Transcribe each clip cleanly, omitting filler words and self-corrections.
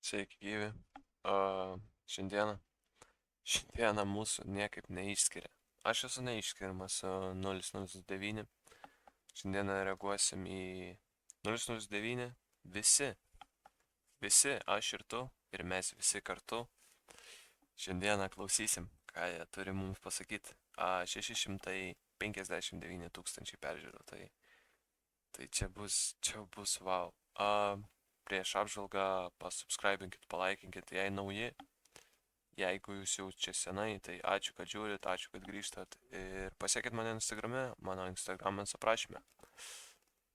Sveiki, gyvi. Šiandieną. Šiandieną mūsų niekaip neišskiria. Aš esu neišskiriamas 009. Šiandieną reaguosim į 009. Visi. Visi, aš ir tu. Ir mes visi kartu. Šiandieną klausysim, ką jie turi mums pasakyti. 659 tūkstančiai peržiūrų. Tai čia bus wow. Prieš apžvalgą pasubscribinkit, palaikinkit, jei nauji. Jeigu jūs jau čia senai, tai ačiū, kad žiūrit, ačiū, kad grįžtat. Ir pasiekit mane Instagrame, mano Instagramas aprašyme.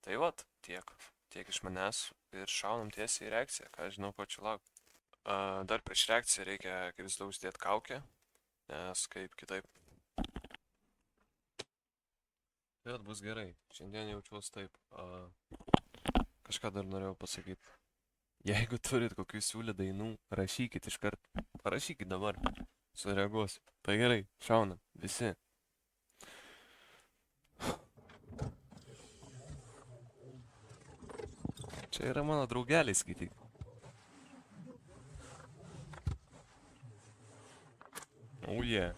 Tai vat, tiek iš manęs. Ir šaunam tiesiai į reakciją, ką žinau, ko čia lauk. Dar prieš reakciją reikia, kaip visada, uždėti kaukę, nes kaip kitaip. Bet bus gerai, šiandien jaučiuos taip. Kažką dar norėjau pasakyti. Jeigu turit kokių siūlę dainų, rašykit iškart. Parašykit dabar. Sureaguosiu. Tai gerai, šaunam. Visi. Čia yra mano draugeliai, skaityk. Oh yeah.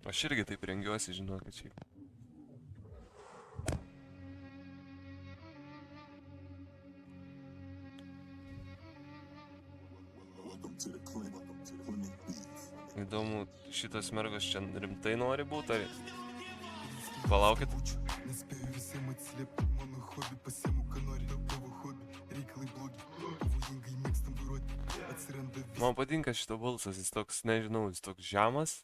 Aš irgi taip rengiuosi, žinokit, šiaip. Įdomu, šitas mergas čia rimtai nori būti, ar... Palaukit. Man patinka šito balsas, jis toks, nežinau, jis toks žemas,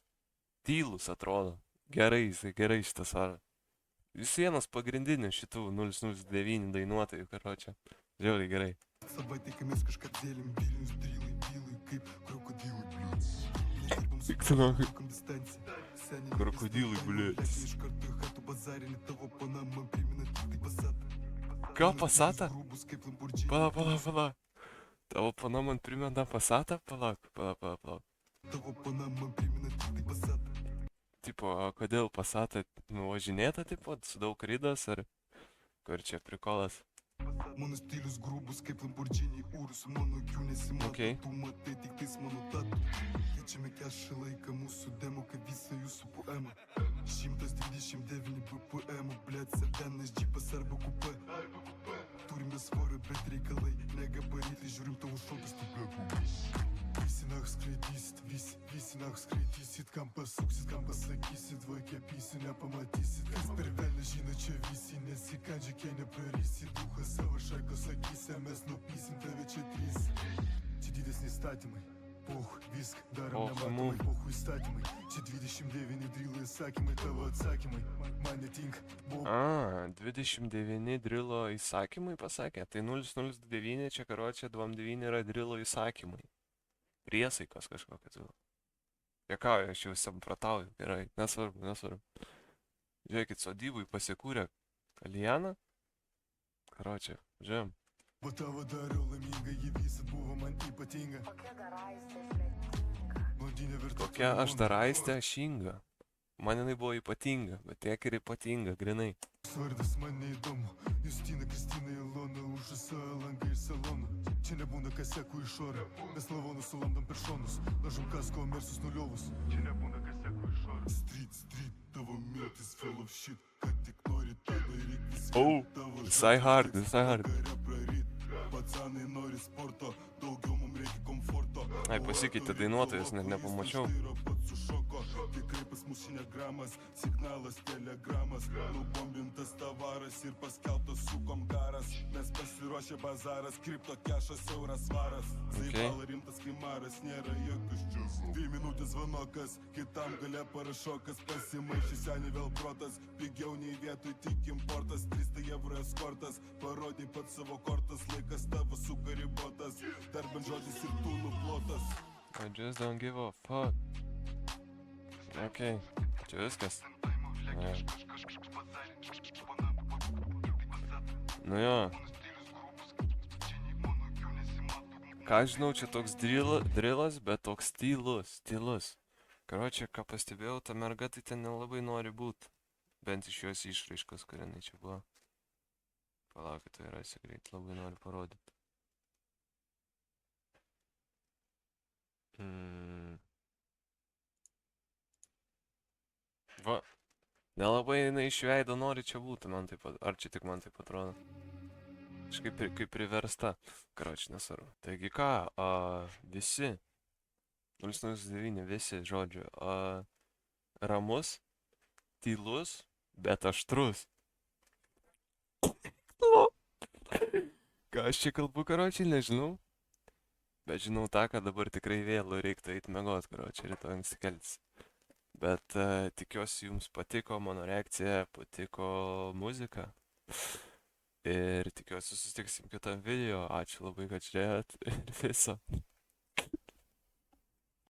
tylus atrodo. Gerai, jisai gerai šitas ar. Jis vienas pagrindinių šitų 009 dainuotojų, karočią. Žiauriai gerai. Piktino. Krokodilai, blėt. Ką, Passatą? Pala. Tavo pana man primena Passatą? Palauk. Tipo, kodėl Passatą nuvažinėta, tipo, su daug ridos, ar kur čia prikolas? Mano stilius grubus kaip Lamborghini Urus, mano akių nesimato, tu matai tik tais mano tatu. Keičiame kešą laiką mūsų demo, kaip visą jūsų poemą. 129 BPM, blėt, sedanas, džipas arba kupė. Turime svorio, bet reikalai negabaryti, žiūrim tavo šokus, tu blėt. Visi nach skraidysit, visi nach skraidysit, kam pasuksit, kam pasakysit, vaikė pysi, nepamatysit. Kas per velnį žino čia visi, nesikandžia, kai neprarysit, duhą savo šaiko sakysi, mes nupysim tave čia trys. Čia didesni įstatymai, poch, visk, darom nematomai, pochų įstatymai. Čia 29 drilo įsakymai, tavo atsakymai, man netinka. 29 drilo įsakymai pasakė, tai 009 čia karočią 29 yra drilo įsakymai. Priesaikos kažkokia tu. Jokauju, aš jau samprotauju, gerai, nesvarbu. Žiūrėkit, sodybui pasikūrė kaljaną. Karočią, žiūrėjom. Tavo dariau laimingą, jį visat buvo man ypatinga. Kokia aš dar aistė šinga. Man jinai buvo ypatinga, bet tiek ir ypatinga, grinai. Svardas man neįdomu, Justina, Kristina, Ilona, užžasa langą iš salono. Čia nebūna kasekų iš oro, mes lavonus sulamdam per šonus, lažom kasko mersus nuliovus. Čia nebūna kasekų iš oro. Street, tavo mirtis, fell of shit, kad tik nori tą daryk vis vien. Visai hard. Pacanai nori sporto, daugiau mums reikia komforto. Ai, pasikeitė dainuotojas, net nepamačiau. Tikrai pas mus šinegramas, signalas, telegramas, nubombintas tavaras ir paskelbtas sukom garas. Mes pasiruošę bazaras, kripto kešas, euras svaras. Zaibala rimtas kaimaras, nėra jokius džiazų. 2 minutės zvanokas, kitam gale parašokas, pasimaišys seniai vėl protas. Pigiau nei vietoj tik importas, 300 eurų eskortas. Parodai pat savo kortas, laikas tavo sugaribotas. Darbant žodis ir tu nuplotas. I just don't give a fuck. Okei, čia viskas. Nu jo. Ką žinau, čia toks drilas, bet toks tylus. Karočią, ką pastebėjau, ta merga tai ten nelabai nori būt. Bent iš jos išraiškos, kur jinai čia buvo. Palaukit, tai rasiu greit, labai noriu parodyti. Va. Nelabai jinai iš veido nori čia būti, man taip pat. Ar čia tik man taip atrodo? Kažkaip kaip priversta. Karoči, nesvarbu. Taigi ką, visi. 009, visi, žodžiu. Ramus, tylus, bet aštrus. Ką aš čia kalbu, karoči, nežinau. Bet žinau tą, kad dabar tikrai vėlų reiktų eiti miegot, karoči, rytoj anksti keltis. Bet tikiuosi jums patiko mano reakcija, patiko muzika. Ir tikiuosi susitiksim kitam video. Ačiū labai, kad žiūrėjot ir viso.